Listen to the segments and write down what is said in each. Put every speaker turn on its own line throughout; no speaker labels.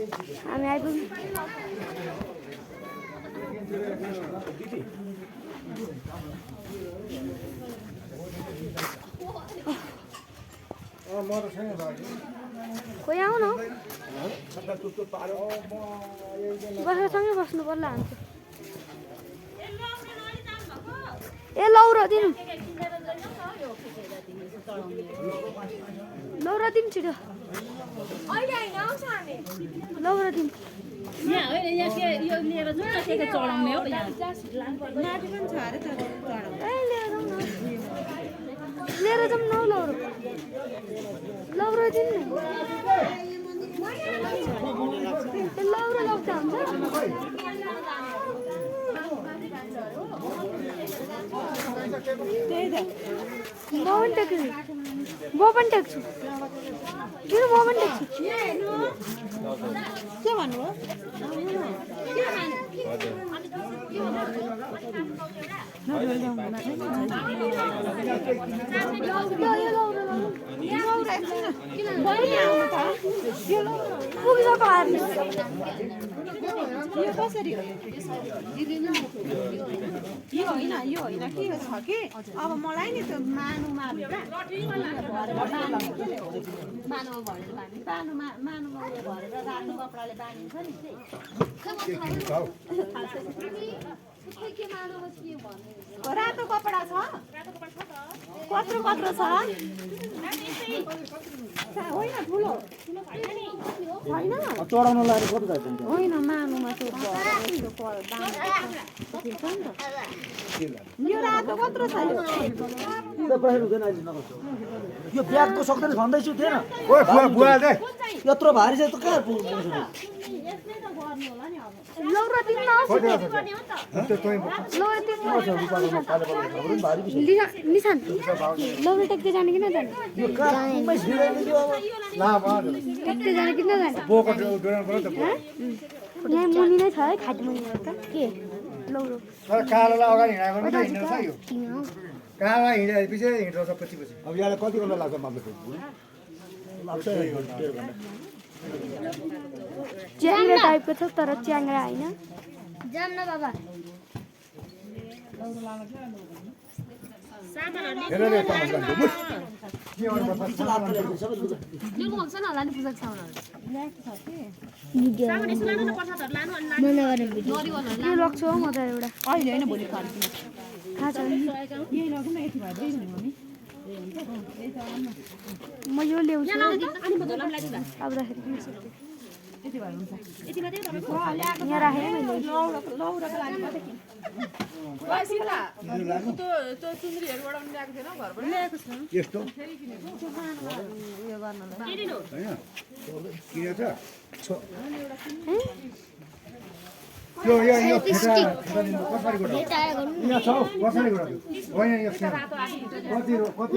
हामी आइपुग्यौँ कोही आउन बसेसँगै बस्नु पर्ला हुन्छ ए लौरा दिनु लौरा दिनु छिटो लौरा दिनु
यहाँ होइन यहाँ के यो लिएर जाउँ न के चढाउने हो यहाँ
माथि पनि छ अरे तर चढाउने
ए लिएर जाउँ न लौरा लौरा दिनु न लौरा लौटा हुन्छ
त्यही त
म पनि टेक्छु म पनि टेक्छु किन म पनि टेक्छु
के भन्नुभयो
पुगिसक्यो हार्ने
यो कसरी हो यो होइन के छ कि अब मलाई नि त्यो मानुमा मानुमा भरेर रातो कपडाले बाँधिन्छ नि रातो कपडा छ कत्रो कत्रो छ होइन ठुलो होइन
चढाउन लागि कति चाहिन्छ
होइन मानुमा त्यो यो रातो कत्रो छ
यो ब्यागको सक्दैन भन्दैछु थिएन यत्रो भारी चाहिँ त कहाँ पुग्छ
लौरा दिनु न निशान लौरा टेक्दै जाने कि नजाने टेक्दै जाने कि नजाने यहाँ मुनि नै छ है खाट मुनि के लौरो
कालोलाई अगाडि कालो हिँडेपछि हिँड्छ पछि पछि अब यहाँलाई कति घन्टा लाग्छ
लाग्छ
च्याङ्ग्रा टाइपको छ तर च्याङ्ग्रा होइन जाम न बाबा यो लग्छु हौ म त एउटा
अहिले होइन भोलि
थाहा छ
यही लगौँ न यति भए दुई मम्मी
म यो ल्याउँछु अब राखेर किन सक्छु
यति भए हुन्छ
यहाँ राखेँ मैले
लौराको लागि मात्रै किन त्यो चुन्द्रीहरूबाट पनि ल्याएको थिएन घरबाट ल्याएको छ
यस्तो
उयो गर्नलाई
किनेछ यो कसरी होइन यो कति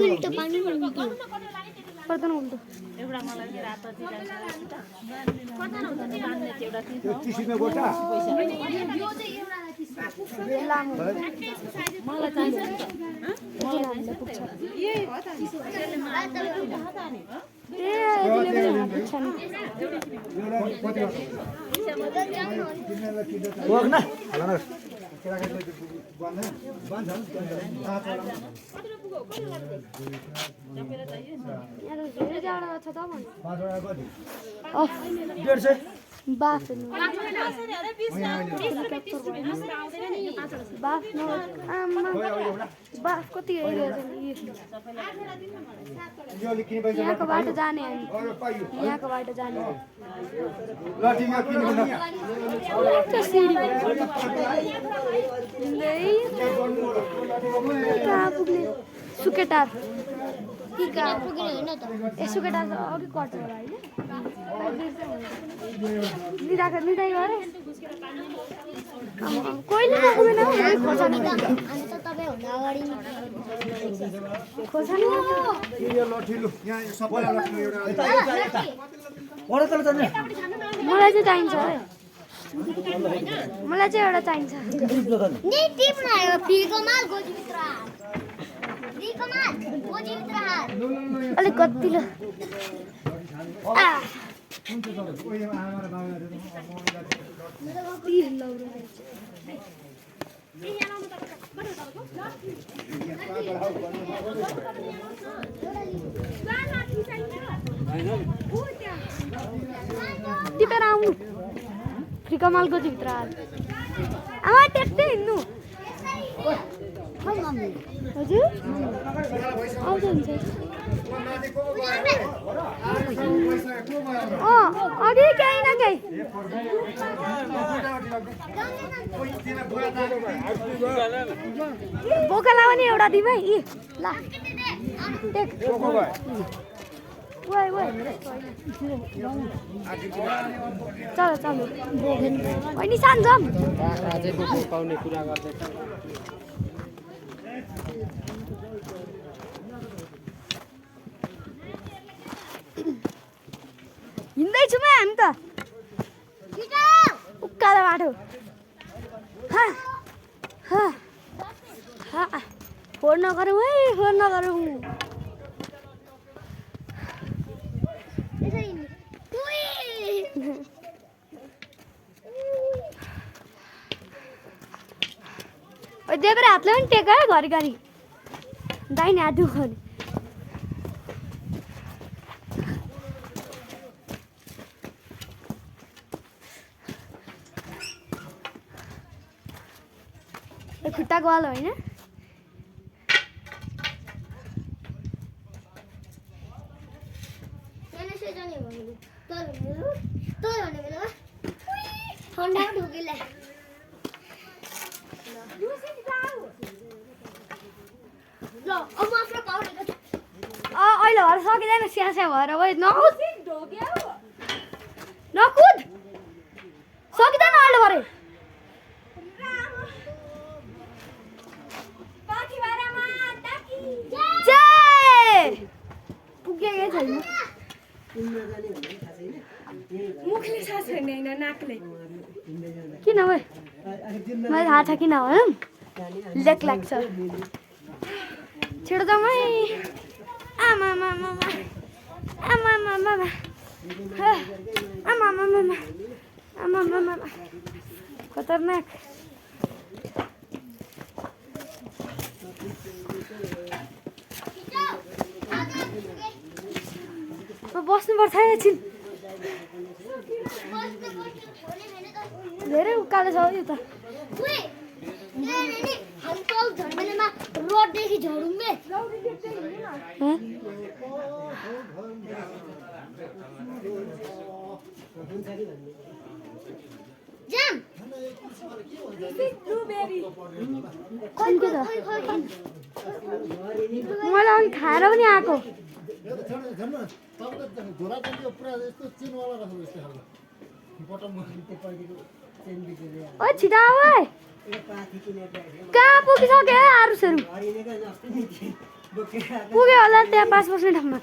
पर्दैन उल्टो
एउटा मलाई रातो
यो 30 रुपैयाँ गोटा
लामो
मलाई चाहिन्छ
यही हो त
बाफ बाफ कति यहाँको बाटो जाने यहाँको बाटो जाने कहाँ पुग्ने सुकेटार सुकेटार अघि कट्छ होला होइन निदाइ गरे कहिले पुग्दैन खोर्सानी खोर्सानी मलाई चाहिँ चाहिन्छ मलाई चाहिँ एउटा चाहिन्छ अलिक कतिलो
कुन चाहिँ चढ्यो ओ यो आमा र बाबाले
टिपेर आउनु फ्रिकमालको भित्र आमा टेक्दै हिँड्नु हजुर आउँछ हुन्छ अघि केही न केही बोका लाउने एउटा दिमै इ ल टेक वाइ वाइ चल चल होइन सान जाम
अझै बोक्नु पाउने कुरा गर्दैछ
हिँड्दैछु म हामी त उकालो बाटो फोन नगरौँ है फोन नगरौँ देब्रे हातले पनि टेक है घरिघरि दाहिने हात दुखाउने खुट्टाको वाल होइन अहिले भएर सकिँदैन स्यास्या भएर नकुद नकुद सकिँदैन अहिले भरे पुगेकै छैन मुखले सास फेर्ने होइन नाकले किन भाइ मलाई थाहा छ किन भनौँ लेक लाग्छ छिटो जाउँ है आमा आमा आमा आमा आमा आमा आमा आमा आमा आमा खतरनाक बस्नुपर्छ है एकछिन धेरै उकालो छ यो त रोडदेखि झरौँ बे मैले अघि खाएर पनि आएको छिटा है कहाँ पुगिसक्यो है आरुसहरू पुग्यो होला त्यहाँ 5 बस्ने ठाउँमा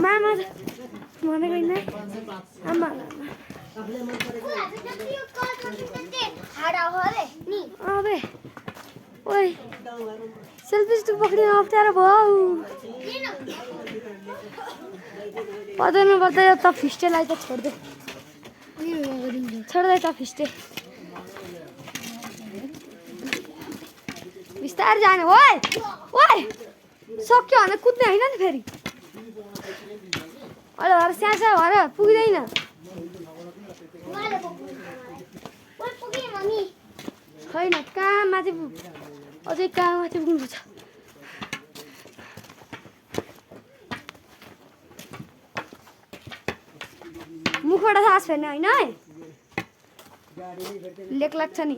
मामा भनेको होइन आमा अबे ओइ सेल्फी स्टिक पक्रिन अप्ठ्यारो भयो पर्दैन पर्दैन त फिस्टेलाई त छोड्दे छोड्दै त फिस्टे बिस्तारै जाने ओइ ओइ सक्यो भने कुद्ने होइन नि फेरि अहिले भएर स्यास्या भएर पुग्दैन छैन कहाँ माथि अझै कहाँ माथि पुग्नुपर्छ मुखबाट सास फेर्ने होइन है लेक लाग्छ नि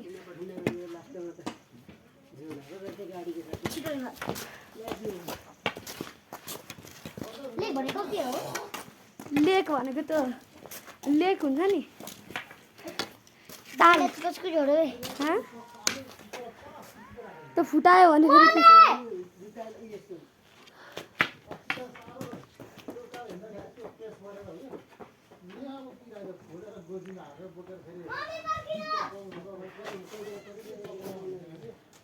लेक भनेको त लेक हुन्छ नि ताल त फुटायो भने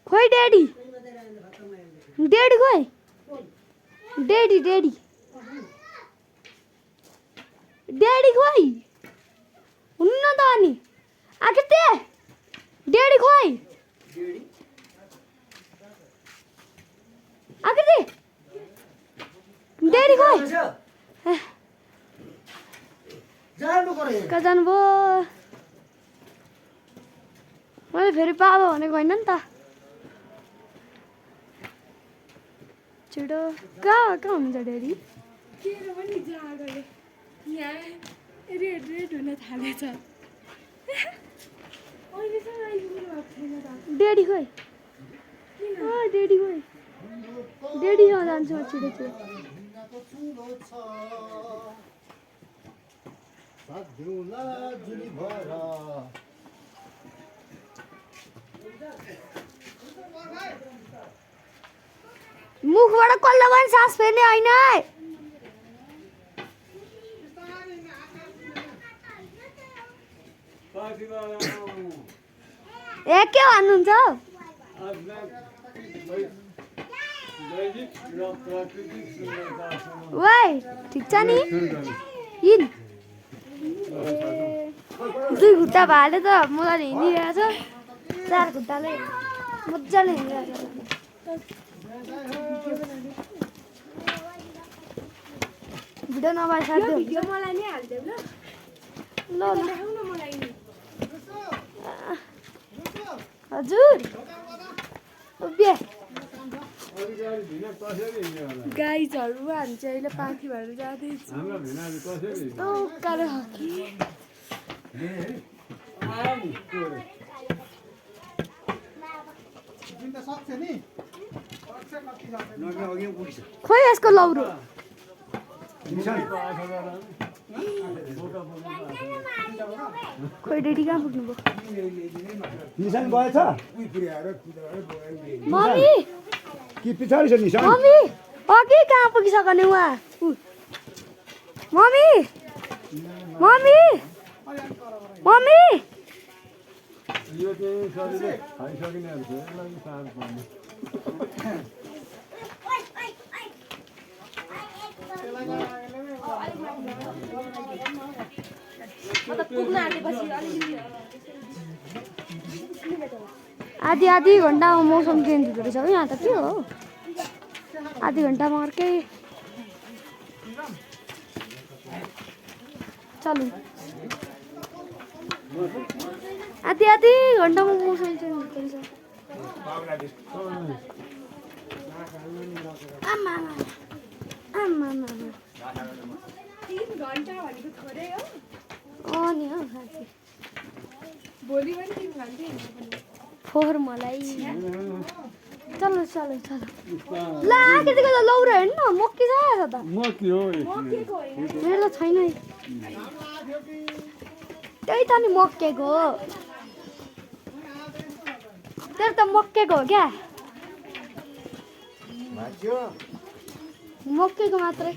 खोइ ड्याडी डेडी खोइ डेडी डेडी डेडी खोइ हुन्न त अनि आकृति डेडी खोइ आकृति डेडी खोइ
जानु पर्यो
कहाँ जानुभयो मैले फेरि बाबा भनेको होइन नि त छिटो कहाँ हुनुहुन्छ डेडी
पनि जागले यहाँ रेड रेड हुन थालेछ अहिलेसम्म आइपुग्नु भएको छैन त
डेडी खोइ डेडी खोइ डेडी जान्छु म छिटो छिटो मुखबाट कल्लो पनि सास फेर्ने होइन ए के भन्नुहुन्छ वाइ ठिक छ नि हिँड दुई खुट्टा भाले त मलाई हिँडिरहेछ चार खुट्टाले मजाले हिँडिरहेछ भिडियो नभए साथी
भिडियो मलाई नै हाल्देऊ ल
ल ल
देखाउ न मलाई नि
हजुर उभिए गाइजहरू हामी चाहिँ अहिले पाखी भएर जाँदैछु उकालो हकी खोइ यसको लौरो खोइ डेडी कहाँ पुग्नुभयो
निशान गएछ
मम्मी
कि पछाडि छ निशान
मम्मी अघि कहाँ पुगिसक्ने उहाँ मम्मी मम्मी मम्मी
यो चाहिँ शरीरले खाइसकिनेहरू छ यसलाई साह्रो पर्ने
आधी आधी घन्टामा मौसम चेन्ज हुँदो रहेछ यहाँ त के हो आधी घन्टामा अर्कै चलु आधी आधी घन्टामा मौसम चेन्ज हुँदो रहेछ आमा आमा आमा
3 घण्टा भनेको थोरै हो
नि हो साँच्चै
भोलि पनि 3 घण्टै हिँड्नु
फोहोर मलाई चलो चलो चलो ला केटीको त लौरो हेर्नु न मक्की छ त
मक्की हो
मेरो त छैन है त्यही त नि मक्केको हो तेरो त मक्केको हो क्या मक्केको मात्रै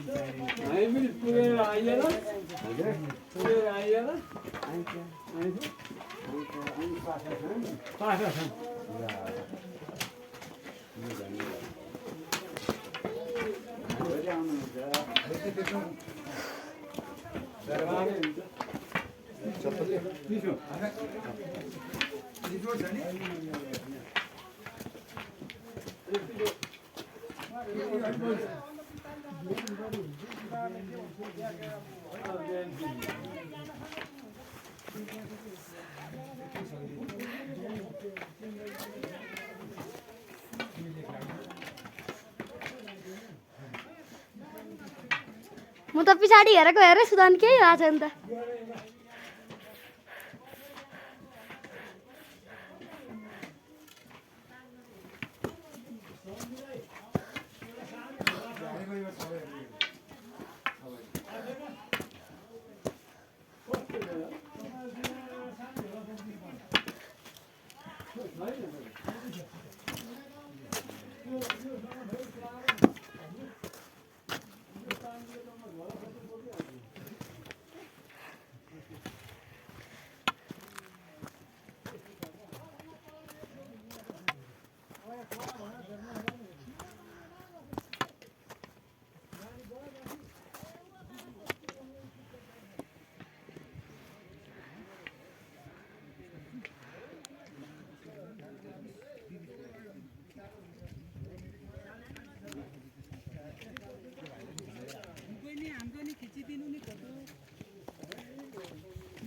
म त पछाडि हेरेको हेरे सुदान केही भएको छैन त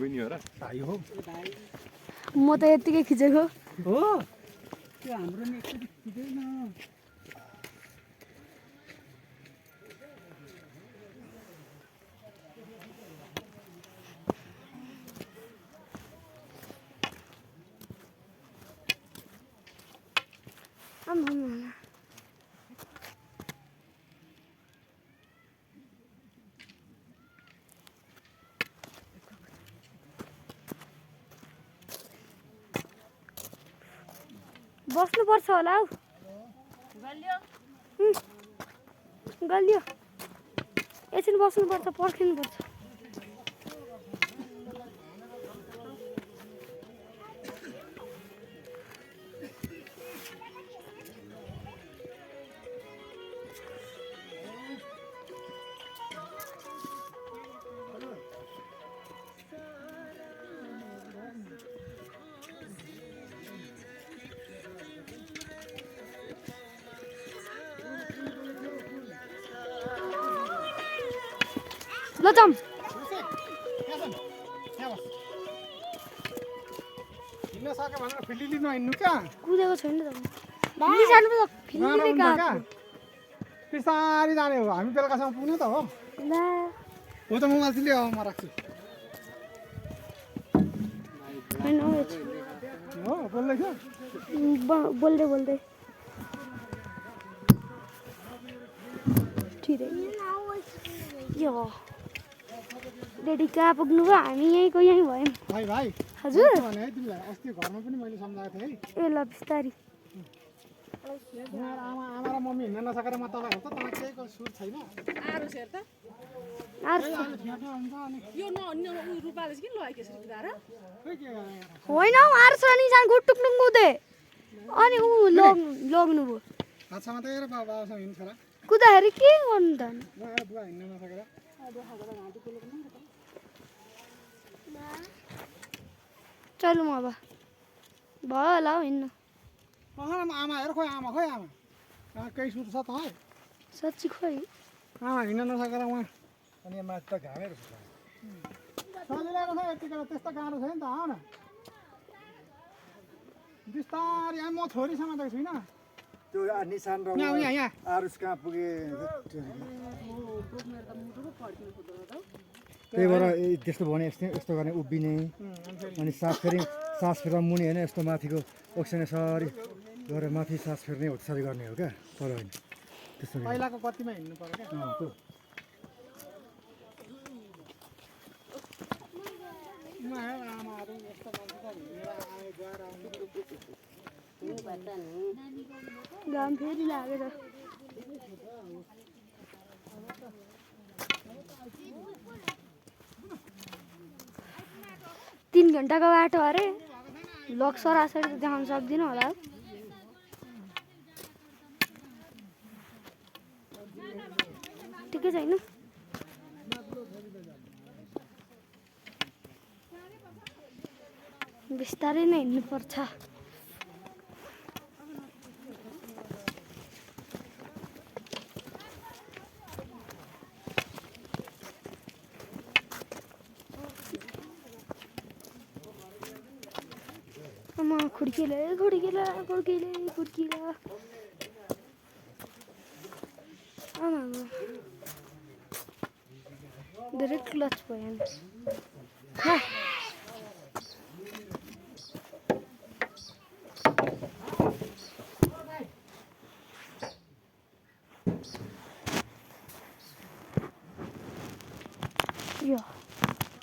बहिनी हो र
भाइ हो
म त यतिकै खिचेको
हो त्यो हाम्रो नि एकचोटि खिच्दैन
बस्नुपर्छ होला हौ गलियो एकछिन बस्नुपर्छ पर्खिनुपर्छ ल जाऊँ
हिँड्न सक्यो भनेर फिल्डी लिनु हिँड्नु क्या
कुदेको छैन त निसानु त फिल्ली
क्या बिस्तारी जाने हो हामी बेलुकासम्म पुग्ने त हो
ला
हो त मोबाइल चाहिँ लियो म राख्छु
हैन
हो बोल्दैछ
बोल्दै बोल्दै ठिकै यो रेडी कहाँ पुग्नु भयो हामी यहीँको यहीँ भयौँ
भाइ भाइ
हजुर
भने है तिमीलाई अस्ति घरमा पनि मैले सम्झाएको थिएँ है
ए ल बिस्तारी
यहाँ आमा र मम्मी हिँड्न नसकेर म तल हेर्छ तँलाई केहीको सुर छैन
आरो सेर त यो न रुपाले किन लगाएको छ गाह्रो
होइन हौ आर्स र निसान गुटुक टुङ्गुदे अनि ऊ लग्नु भयो
हातसँग त हेर बाबासँग हिँड्छ र
कुदाखेरि के गर्नु त
बुवा हिँड्न नसकेर
चलौँ अब भयो होला हौ हिँड्नु
आमा हेर खोइ आमा खोइ आमा केही सुर छ त है
साँच्ची खोइ
आमा हिँड्न नसकेर उहाँ अनि माथि त घामै रहेछ सजिरहेको छ यतिखेर त्यस्तो गाह्रो छैन त आऊ न बिस्तारी म छोरी समातेको छुइनँ
त्यो निशान र
यहाँ
आरुस कहाँ पुगे
त्यही भएर त्यस्तो भने यस्तो गर्ने उभिने अनि सास फेर्दा मुनि होइन यस्तो माथिको ओक्सिजन सरी गरेर माथि सास फेर्ने हो त्यसरी गर्ने हो क्या तर होइन त्यस्तो पहिलाको कतिमा हिँड्नु पर्यो क्या
घाम फेरि लागेर 3 घण्टाको बाटो अरे लक सरासरी त देखाउन सक्दिनँ होला ठिकै छैन बिस्तारै नै हिँड्नुपर्छ अम्मा खुड्किला आमा धेरै क्लच भयो